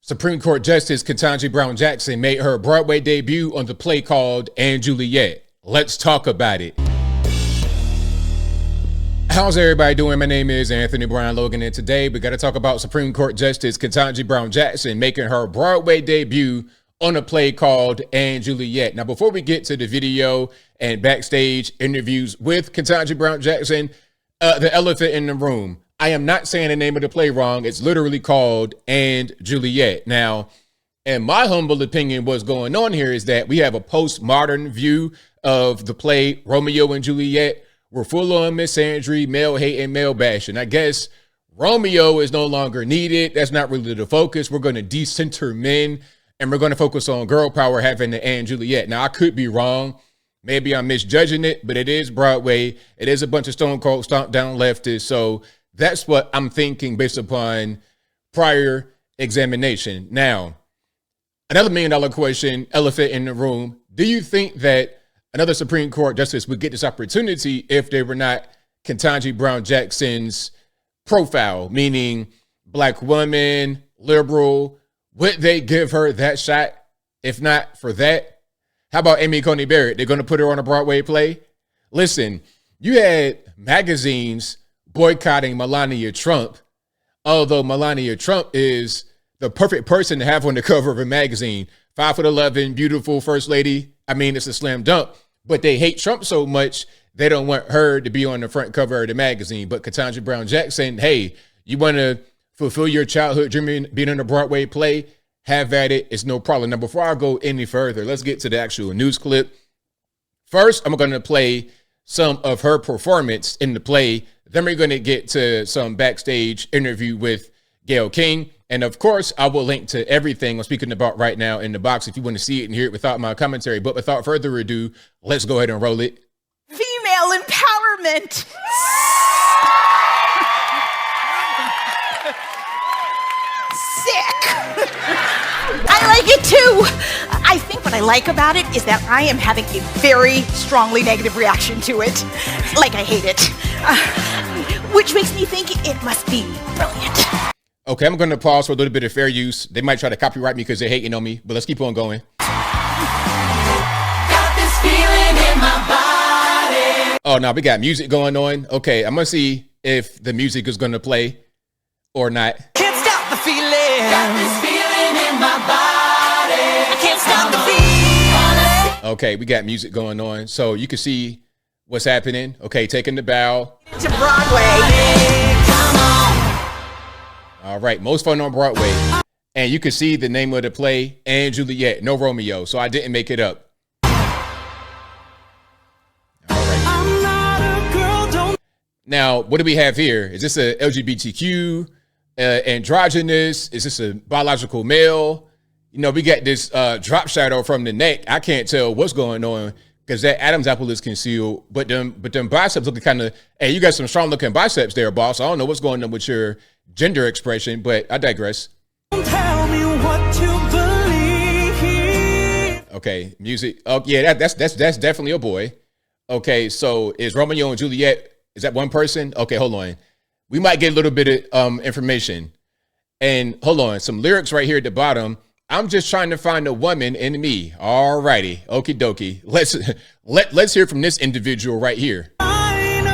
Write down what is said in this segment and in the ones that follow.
Supreme Court Justice Ketanji Brown Jackson made her Broadway debut on the play called And Juliet. Let's talk about it. How's everybody doing? My name is Anthony Brian Logan, and today we got to talk about Supreme Court Justice Ketanji Brown Jackson making her Broadway debut on a play called And Juliet. Now, before we get to the video and backstage interviews with Ketanji Brown Jackson, the elephant in the room. I am not saying the name of the play wrong. It's literally called And Juliet. Now, in my humble opinion, what's going on here is that we have a postmodern view of the play Romeo and Juliet. We're full on misandry, male hate, and male bashing. I guess Romeo is no longer needed. That's not really the focus. We're going to decenter men, and we're going to focus on girl power having the And Juliet. Now, I could be wrong. Maybe I'm misjudging it, but it is Broadway. It is a bunch of stone cold stomp down leftists. So that's what I'm thinking based upon prior examination. Now, another $1 million question, elephant in the room. Do you think that another Supreme Court justice would get this opportunity if they were not Ketanji Brown Jackson's profile, meaning Black woman, liberal? Would they give her that shot if not for that? How about Amy Coney Barrett? They're going to put her on a Broadway play? Listen, you had magazines boycotting Melania Trump, although Melania Trump is the perfect person to have on the cover of a magazine. 5'11", beautiful first lady. I mean, it's a slam dunk, but they hate Trump so much, they don't want her to be on the front cover of the magazine. But Ketanji Brown Jackson, hey, you want to fulfill your childhood dream being on a Broadway play? Have at it. It's no problem. Now, before I go any further, let's get to the actual news clip. First, I'm going to play some of her performance in the play. Then we're going to get to some backstage interview with Gayle King. And of course, I will link to everything I'm speaking about right now in the box if you want to see it and hear it without my commentary. But without further ado, let's go ahead and roll it. Female empowerment. Sick. I like it too. I think what I like about it is that I am having a very strongly negative reaction to it. Like I hate it. Which makes me think it must be brilliant. Okay, I'm going to pause for a little bit of fair use. They might try to copyright me because they're hating on me, but let's keep on going. Got this feeling in my body. Oh, no, we got music going on. Okay, I'm going to see if the music is going to play or not. Can't stop the feeling. Got this feeling in my body. I can't stop the feeling. Okay, we got music going on, so you can see what's happening. Okay, taking the bow. To Broadway. Come on. All right, most fun on Broadway. And you can see the name of the play, And Juliet, no Romeo, so I didn't make it up. All right. I'm not a girl, don't. Now, what do we have here? Is this a LGBTQ, androgynous? Is this a biological male? You know, we got this drop shadow from the neck. I can't tell what's going on because that Adam's apple is concealed, but them biceps looking kind of, hey, you got some strong looking biceps there, boss. I don't know what's going on with your gender expression, but I digress. Tell me what to believe. Okay, music. Oh, yeah, that's definitely a boy. Okay, so is Romeo and Juliet, is that one person? Okay, hold on. We might get a little bit of information. And hold on, some lyrics right here at the bottom. I'm just trying to find a woman in me. All righty, okie dokie. Let's hear from this individual right here. Find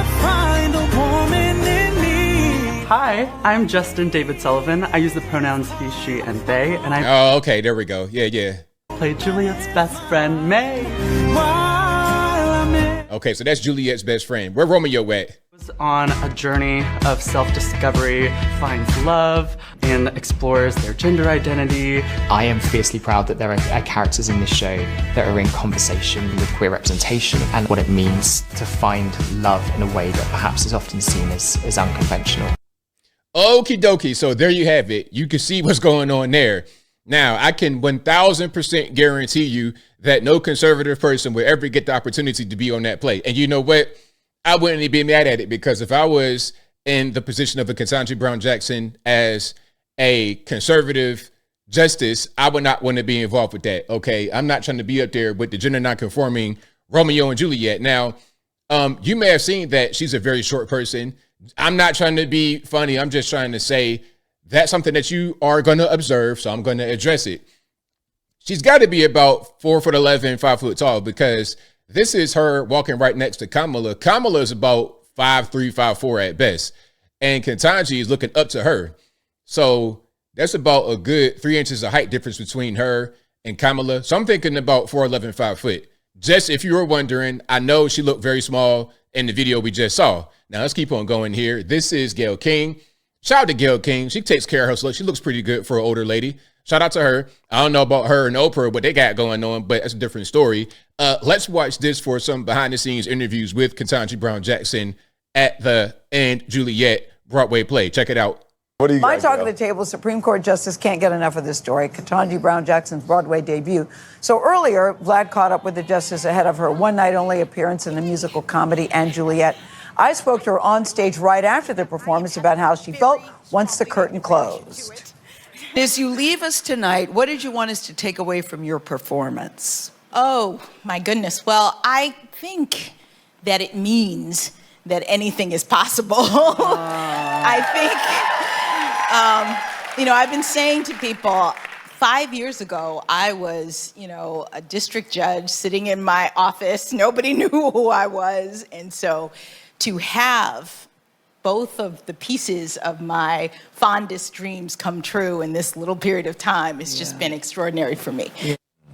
a woman in me. Hi, I'm Justin David Sullivan. I use the pronouns he, she, and they, and I Oh, okay, there we go. Yeah. play Juliet's best friend, May. While I'm in. Okay, so that's Juliet's best friend. Where Romeo at? Was on a journey of self-discovery, finds love, and explores their gender identity. I am fiercely proud that there are characters in this show that are in conversation with queer representation and what it means to find love in a way that perhaps is often seen as unconventional. Okie dokie. So there you have it. You can see what's going on there. Now, I can 1000% guarantee you that no conservative person will ever get the opportunity to be on that play. And you know what? I wouldn't even be mad at it because if I was in the position of a Ketanji Brown Jackson as a conservative justice, I would not want to be involved with that. Okay, I'm not trying to be up there with the gender non-conforming Romeo and Juliet. Now, you may have seen that she's a very short person. I'm not trying to be funny. I'm just trying to say that's something that you are going to observe, so I'm going to address it. She's got to be about 4'11", 5 foot tall, because this is her walking right next to Kamala. Kamala is about 5'3", 5'4" at best, and Ketanji is looking up to her. So that's about a good 3 inches of height difference between her and Kamala. So I'm thinking about 4'11", 5 foot. Just if you were wondering, I know she looked very small in the video we just saw. Now let's keep on going here. This is Gayle King. Shout out to Gayle King. She takes care of her look. She looks pretty good for an older lady. Shout out to her. I don't know about her and Oprah, what they got going on, but that's a different story. Let's watch this for some behind the scenes interviews with Ketanji Brown Jackson at the And Juliet Broadway play. Check it out. What do you My got, talk Gayle? of the table, Supreme Court Justice can't get enough of this story. Ketanji Brown Jackson's Broadway debut. So earlier, Vlad caught up with the justice ahead of her one-night-only appearance in the musical comedy And Juliet. I spoke to her on stage right after the performance about how she felt once the curtain closed. As you leave us tonight, what did you want us to take away from your performance? Oh, my goodness. Well, I think that it means that anything is possible. I think, I've been saying to people, 5 years ago, I was, a district judge sitting in my office. Nobody knew who I was. And so to have both of the pieces of my fondest dreams come true in this little period of time has just been extraordinary for me.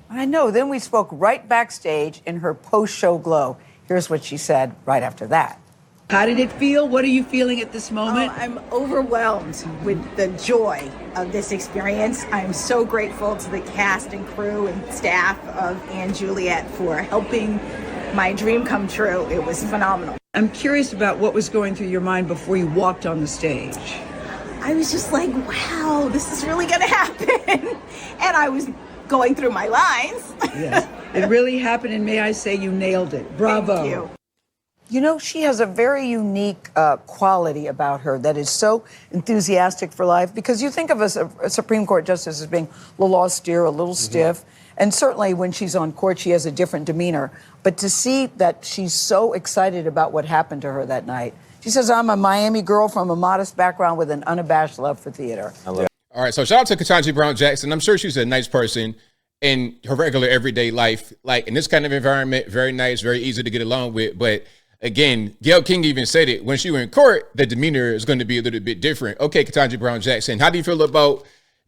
I know. Then we spoke right backstage in her post-show glow. Here's what she said right after that. How did it feel? What are you feeling at this moment? I'm overwhelmed with the joy of this experience. I'm so grateful to the cast and crew and staff of And Juliet for helping my dream come true. It was phenomenal. I'm curious about what was going through your mind before you walked on the stage. I was just like, wow, this is really gonna happen. And I was going through my lines. Yes, it really happened, and may I say you nailed it. Bravo. Thank you. You know, she has a very unique quality about her that is so enthusiastic for life, because you think of a Supreme Court justice as being a little austere, a little stiff, and certainly when she's on court, she has a different demeanor. But to see that she's so excited about what happened to her that night. She says, I'm a Miami girl from a modest background with an unabashed love for theater. All right, so shout out to Ketanji Brown Jackson. I'm sure she's a nice person in her regular everyday life. Like in this kind of environment, very nice, very easy to get along with. But again, Gayle King even said it, when she was in court, the demeanor is going to be a little bit different. Okay, Ketanji Brown Jackson, how do you feel about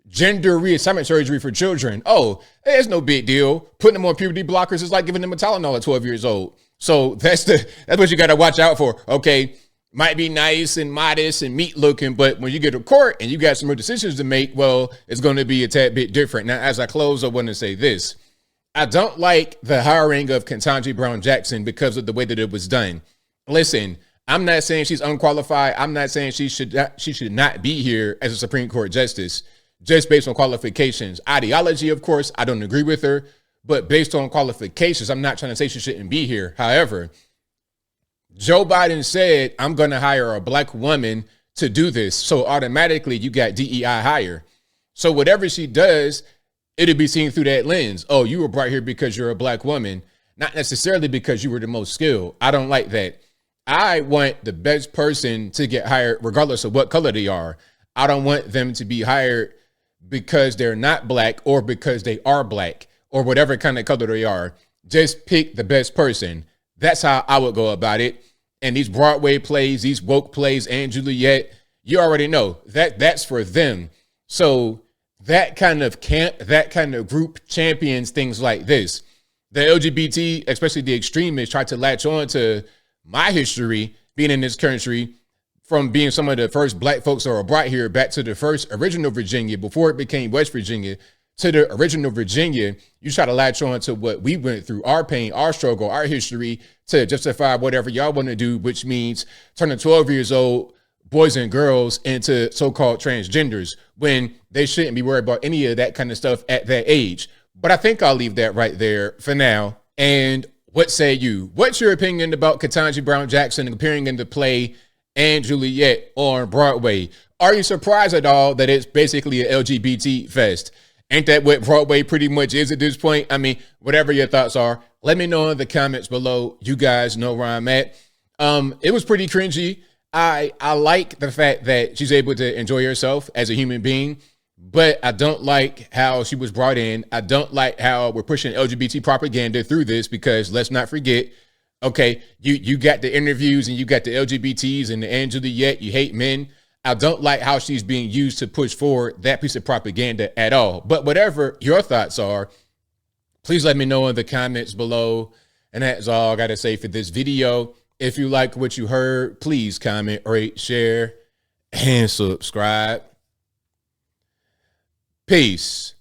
gender reassignment surgery for children? Oh, it's no big deal. Putting them on puberty blockers is like giving them a Tylenol at 12 years old. So that's what you got to watch out for. Okay, might be nice and modest and meat looking, but when you get to court and you got some more decisions to make, well, it's going to be a tad bit different. Now, as I close, I want to say this. I don't like the hiring of Ketanji Brown Jackson because of the way that it was done. Listen, I'm not saying she's unqualified. I'm not saying she should not be here as a Supreme Court justice just based on qualifications. Ideology, of course, I don't agree with her, but based on qualifications, I'm not trying to say she shouldn't be here. However, Joe Biden said, I'm going to hire a black woman to do this. So automatically you got DEI hire. So whatever she does, it'll be seen through that lens. Oh, you were brought here because you're a black woman, not necessarily because you were the most skilled. I don't like that. I want the best person to get hired regardless of what color they are. I don't want them to be hired because they're not black or because they are black or whatever kind of color they are. Just pick the best person. That's how I would go about it. And these Broadway plays, these woke plays, And Juliet, you already know that's for them. So that kind of camp, that kind of group champions things like this. The LGBT, especially the extremists, try to latch on to my history being in this country, from being some of the first black folks that were brought here back to the first original Virginia before it became West Virginia, to the original Virginia. You try to latch on to what we went through, our pain, our struggle, our history, to justify whatever y'all want to do, which means turning 12 years old boys and girls into so-called transgenders when they shouldn't be worried about any of that kind of stuff at that age. But I think I'll leave that right there for now. And what say you? What's your opinion about Ketanji Brown Jackson appearing in the play And Juliet on Broadway? Are you surprised at all that it's basically an LGBT fest? Ain't that what Broadway pretty much is at this point? I mean, whatever your thoughts are, let me know in the comments below. You guys know where I'm at. It was pretty cringy. I like the fact that she's able to enjoy herself as a human being, but I don't like how she was brought in. I don't like how we're pushing LGBT propaganda through this, because let's not forget, okay, you got the interviews and you got the LGBTs and the Juliet, you hate men. I don't like how she's being used to push forward that piece of propaganda at all. But whatever your thoughts are, please let me know in the comments below. And that's all I got to say for this video. If you like what you heard, please comment, rate, share, and subscribe. Peace.